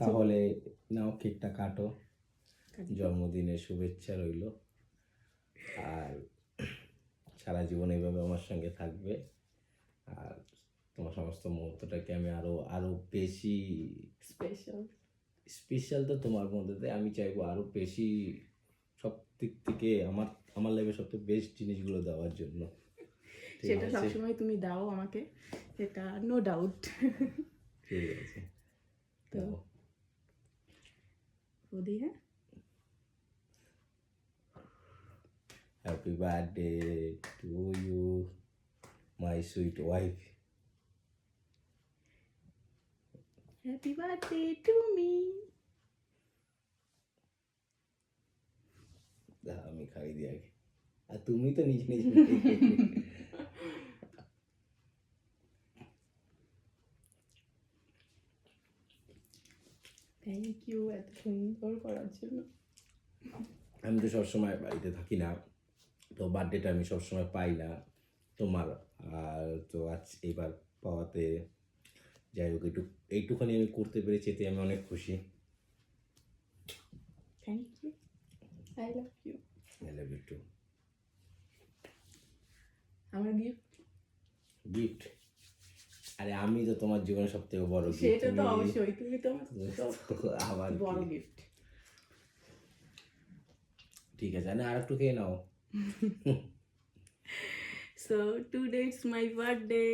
তাহলে নাও, কেকটা কাটো, জন্মদিনের শুভেচ্ছা রইল। আর সারা জীবন এইভাবে আমার সঙ্গে থাকবে। আর তোমার সমস্ত মুহূর্তটাকে আমি আরো বেশি স্পেশাল তো তোমার মধ্যে আমি চাইবো আরো বেশি, সব দিক থেকে আমার লাইফে সবচেয়ে বেস্ট জিনিসগুলো দেওয়ার জন্য। সেটা সবসময় তুমি দাও আমাকে, এটা নো ডাউট। ঠিক আছে, তো বৌদি, হ্যাঁ, happy birthday to you my sweet wife. Happy birthday to me. আমি খাই দিই আগে, আর তুমি তো নিজে নিজে থ্যাংক ইউ এত সুন্দর করার জন্য। আমি তো সবসময় বাড়িতে থাকি না, তো বার্থডেটা আমি সবসময় পাই না তোমার। আর তো আজ এইবার পাওয়াতে যাই হোক, এইটুখানি আমি করতে পেরেছি, এতে আমি অনেক খুশি। Thank you, I love you. I love you too. আমার গিফট, আরে আমি তো তোমার জীবনে সব থেকে বড় গিফট। সেটা তো অবশ্যই, তুমি তো আবার বড় গিফট। ঠিক আছে, আর একটু খেয়ে নাও। So today it's my birthday.